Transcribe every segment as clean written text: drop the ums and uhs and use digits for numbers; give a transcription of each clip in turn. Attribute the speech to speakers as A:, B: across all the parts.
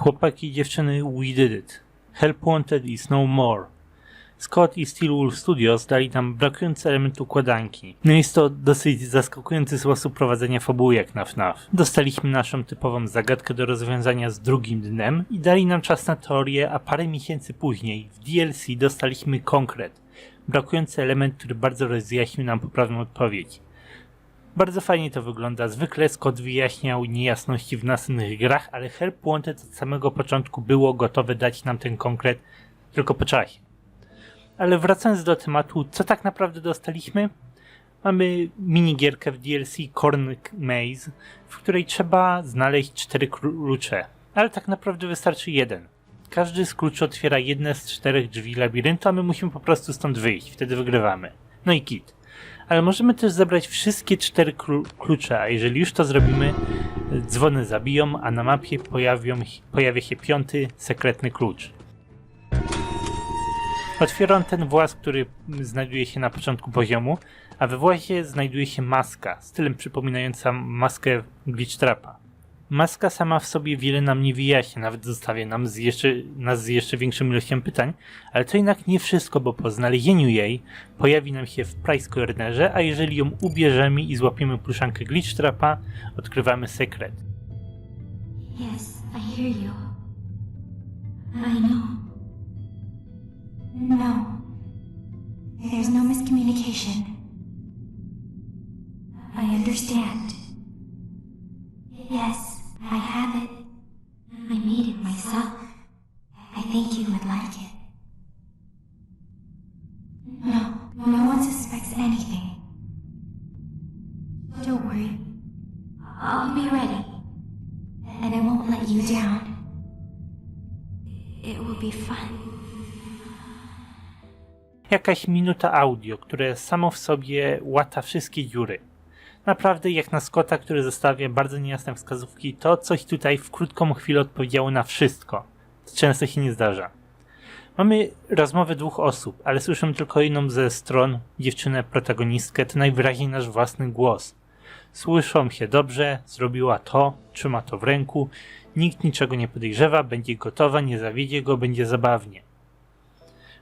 A: Chłopaki i dziewczyny, we did it. Help Wanted is no more. Scott i Steelwolf Studios dali nam brakujący element układanki. No jest to dosyć zaskakujący sposób prowadzenia fabuły jak na FNAF. Dostaliśmy naszą typową zagadkę do rozwiązania z drugim dnem i dali nam czas na teorię, a parę miesięcy później w DLC dostaliśmy konkret. Brakujący element, który bardzo rozjaśnił nam poprawną odpowiedź. Bardzo fajnie to wygląda. Zwykle Scott wyjaśniał niejasności w następnych grach, ale Help Wanted od samego początku było gotowe dać nam ten konkret tylko po czasie. Ale wracając do tematu, co tak naprawdę dostaliśmy? Mamy minigierkę w DLC Corn Maze, w której trzeba znaleźć 4 klucze, ale tak naprawdę wystarczy jeden. Każdy z kluczy otwiera jedne z 4 drzwi labiryntu, a my musimy po prostu stąd wyjść, wtedy wygrywamy. No i kit. Ale możemy też zebrać wszystkie 4 klucze, a jeżeli już to zrobimy, dzwony zabiją, a na mapie pojawia się 5. sekretny klucz. Otwieram ten właz, który znajduje się na początku poziomu, a we włazie znajduje się maska, stylem przypominająca maskę Glitch Trapa. Maska sama w sobie wiele nam nie wyjaśnia, nawet zostawia nas z jeszcze większą ilością pytań, ale to jednak nie wszystko, bo po znalezieniu jej pojawi nam się w Price Cornerze, a jeżeli ją ubierzemy i złapiemy pluszankę Glitch Trapa, odkrywamy sekret.
B: Yes, I hear you. I know. No. There's no miscommunication. I understand. Yes, I have it. I made it myself. I think you would like it. No one suspects anything. Don't worry. I'll be ready. And I won't let you down. It will be fun.
A: Jakaś minuta audio, które samo w sobie łata wszystkie dziury. Naprawdę jak na Scotta, który zostawia bardzo niejasne wskazówki, to coś tutaj w krótką chwilę odpowiedziało na wszystko. To często się nie zdarza. Mamy rozmowę 2 osób, ale słyszymy tylko jedną ze stron, dziewczynę protagonistkę, to najwyraźniej nasz własny głos. Słyszą się dobrze, zrobiła to, trzyma to w ręku, nikt niczego nie podejrzewa, będzie gotowa, nie zawiedzie go, będzie zabawnie.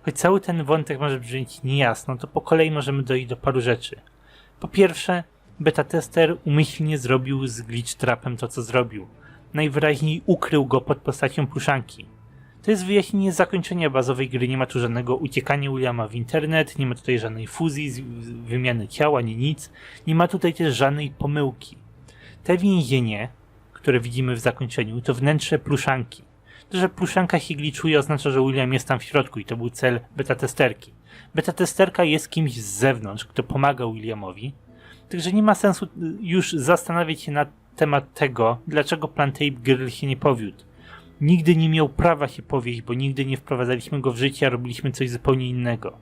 A: Choć cały ten wątek może brzmieć niejasno, to po kolei możemy dojść do paru rzeczy. Po pierwsze, beta tester umyślnie zrobił z Glitch Trapem to, co zrobił. Najwyraźniej ukrył go pod postacią pluszanki. To jest wyjaśnienie zakończenia bazowej gry, nie ma tu żadnego uciekania Williama w internet, nie ma tutaj żadnej fuzji, wymiany ciała, ani nic. Nie ma tutaj też żadnej pomyłki. Te więzienie, które widzimy w zakończeniu, to wnętrze pluszanki. To, że pluszanka się glitchuje, oznacza, że William jest tam w środku i to był cel beta testerki. Beta testerka jest kimś z zewnątrz, kto pomaga Williamowi, także nie ma sensu już zastanawiać się na temat tego, dlaczego Plan Tape Girl się nie powiódł. Nigdy nie miał prawa się powieść, bo nigdy nie wprowadzaliśmy go w życie, a robiliśmy coś zupełnie innego.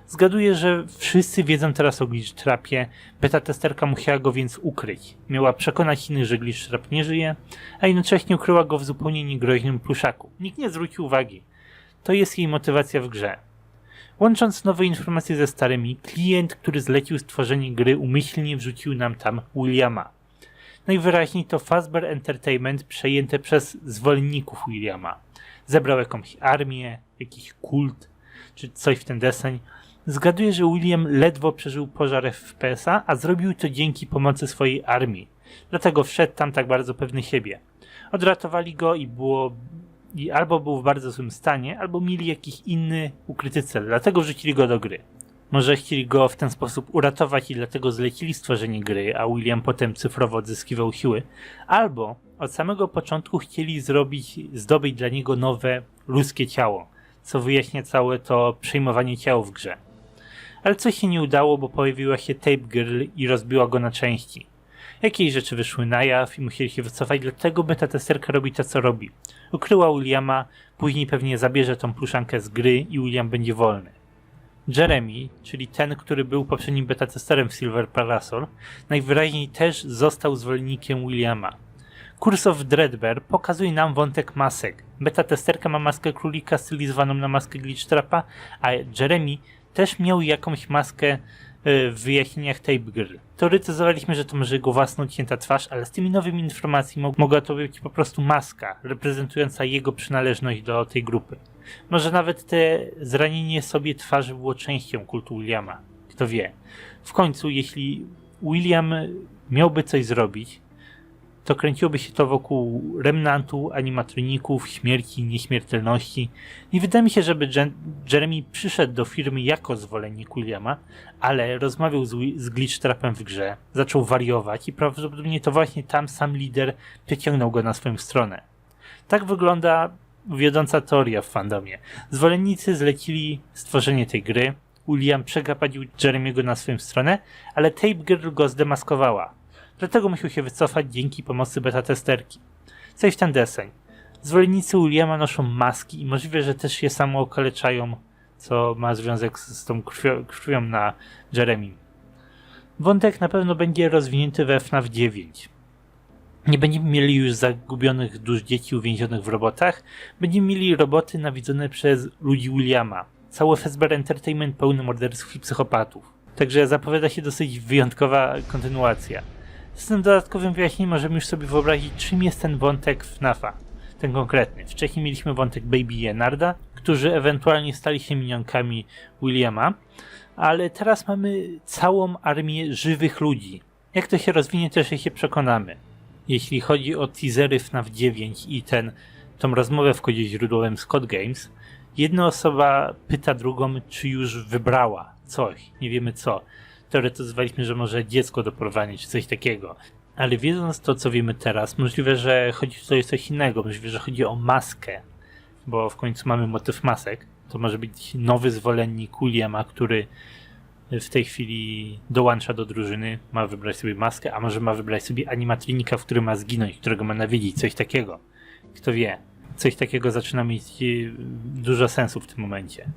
A: Zgaduję, że wszyscy wiedzą teraz o Glitch Trapie, beta testerka musiała go więc ukryć. Miała przekonać innych, że Glitch Trap nie żyje, a jednocześnie ukryła go w zupełnie niegroźnym pluszaku. Nikt nie zwrócił uwagi. To jest jej motywacja w grze. Łącząc nowe informacje ze starymi, klient, który zlecił stworzenie gry, umyślnie wrzucił nam tam Williama. Najwyraźniej to Fazbear Entertainment przejęte przez zwolenników Williama. Zebrał jakąś armię, jakiś kult, czy coś w ten deseń. Zgaduję, że William ledwo przeżył pożar FPS-a, a zrobił to dzięki pomocy swojej armii. Dlatego wszedł tam tak bardzo pewny siebie. Odratowali go i albo był w bardzo złym stanie, albo mieli jakiś inny ukryty cel, dlatego wrzucili go do gry. Może chcieli go w ten sposób uratować i dlatego zlecili stworzenie gry, a William potem cyfrowo odzyskiwał siły, albo od samego początku chcieli zdobyć dla niego nowe ludzkie ciało, co wyjaśnia całe to przejmowanie ciał w grze. Ale coś się nie udało, bo pojawiła się Tape Girl i rozbiła go na części. Jakieś rzeczy wyszły na jaw i musieli się wycofać, dlatego beta testerka robi to, co robi. Ukryła Williama, później pewnie zabierze tą pluszankę z gry i William będzie wolny. Jeremy, czyli ten, który był poprzednim beta testerem w Silver Parasol, najwyraźniej też został zwolennikiem Williama. Curse of Dreadbear pokazuje nam wątek masek. Beta testerka ma maskę królika stylizowaną na maskę Glitch Trapa, a Jeremy też miał jakąś maskę w wyjaśnieniach Tape Girl. Teoretyzowaliśmy, że to może jego własna odcięta twarz, ale z tymi nowymi informacjami mogła to być po prostu maska reprezentująca jego przynależność do tej grupy. Może nawet te zranienie sobie twarzy było częścią kultu Williama. Kto wie. W końcu, jeśli William miałby coś zrobić, to kręciłoby się to wokół remnantu, animatroników, śmierci, nieśmiertelności. Nie wydaje mi się, żeby Jeremy przyszedł do firmy jako zwolennik Williama, ale rozmawiał z Glitchtrapem w grze, zaczął wariować i prawdopodobnie to właśnie tam sam lider przeciągnął go na swoją stronę. Tak wygląda wiodąca teoria w fandomie. Zwolennicy zlecili stworzenie tej gry, William przegapadził Jeremy'ego na swoją stronę, ale Tape Girl go zdemaskowała. Dlatego musiał się wycofać dzięki pomocy beta-testerki. Coś w ten deseń. Zwolennicy Williama noszą maski i możliwe, że też się samo okaleczają, co ma związek z tą krwią na Jeremym. Wątek na pewno będzie rozwinięty we FNAF 9. Nie będziemy mieli już zagubionych dusz dzieci uwięzionych w robotach, będziemy mieli roboty nawiedzone przez ludzi Williama. Cały Fazbear Entertainment pełny morderców i psychopatów. Także zapowiada się dosyć wyjątkowa kontynuacja. Z tym dodatkowym wyjaśnieniem możemy już sobie wyobrazić, czym jest ten wątek FNAF-a. Ten konkretny. Wcześniej mieliśmy wątek Baby i Enarda, którzy ewentualnie stali się minionkami Williama, ale teraz mamy całą armię żywych ludzi. Jak to się rozwinie, też się przekonamy. Jeśli chodzi o teasery FNAF 9 i tą rozmowę w kodzie źródłowym Scott Games, jedna osoba pyta drugą, czy już wybrała coś, nie wiemy co. Teoretyzowaliśmy, że może dziecko do porwania, czy coś takiego. Ale wiedząc to, co wiemy teraz, możliwe, że chodzi tutaj o coś innego. Możliwe, że chodzi o maskę, bo w końcu mamy motyw masek. To może być nowy zwolennik Williama, który w tej chwili dołącza do drużyny, ma wybrać sobie maskę, a może ma wybrać sobie animatronika, w którym ma zginąć, którego ma nawiedzić, coś takiego. Kto wie. Coś takiego zaczyna mieć dużo sensu w tym momencie.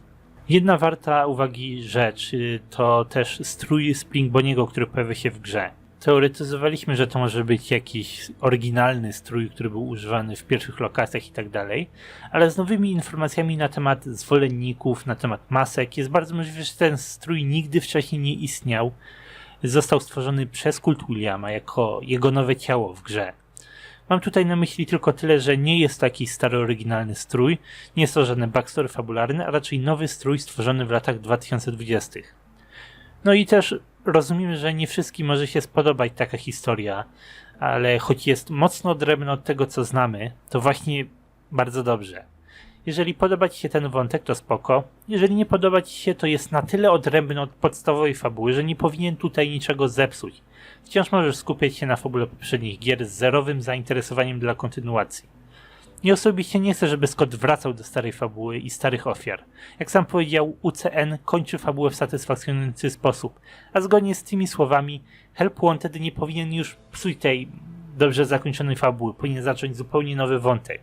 A: Jedna warta uwagi rzecz to też strój Spring Bonniego, który pojawia się w grze. Teoretyzowaliśmy, że to może być jakiś oryginalny strój, który był używany w pierwszych lokacjach i tak dalej, ale z nowymi informacjami na temat zwolenników, na temat masek jest bardzo możliwe, że ten strój nigdy wcześniej nie istniał. Został stworzony przez kult Williama jako jego nowe ciało w grze. Mam tutaj na myśli tylko tyle, że nie jest to jakiś stary oryginalny strój, nie jest to żaden backstory fabularny, a raczej nowy strój stworzony w latach 2020. No i też rozumiem, że nie wszystkim może się spodobać taka historia, ale choć jest mocno odrębna od tego, co znamy, to właśnie bardzo dobrze. Jeżeli podoba Ci się ten wątek, to spoko. Jeżeli nie podoba Ci się, to jest na tyle odrębny od podstawowej fabuły, że nie powinien tutaj niczego zepsuć. Wciąż możesz skupiać się na fabule poprzednich gier z zerowym zainteresowaniem dla kontynuacji. Ja osobiście nie chcę, żeby Scott wracał do starej fabuły i starych ofiar. Jak sam powiedział, UCN kończy fabułę w satysfakcjonujący sposób, a zgodnie z tymi słowami Help Wanted nie powinien już psuć tej dobrze zakończonej fabuły, powinien zacząć zupełnie nowy wątek.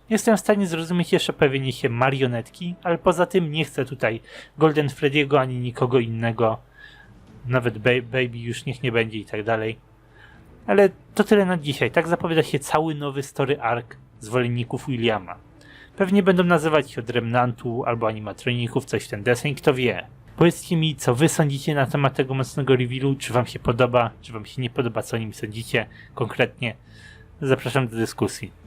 A: Jestem w stanie zrozumieć jeszcze pojawienie się marionetki, ale poza tym nie chcę tutaj Golden Freddy'ego ani nikogo innego. Nawet Baby już niech nie będzie i tak dalej. Ale to tyle na dzisiaj. Tak zapowiada się cały nowy story arc zwolenników Williama. Pewnie będą nazywać się od Remnantu albo animatroników, coś w ten deseń, kto wie. Powiedzcie mi, co wy sądzicie na temat tego mocnego revealu, czy wam się podoba, czy wam się nie podoba, co o nim sądzicie konkretnie. Zapraszam do dyskusji.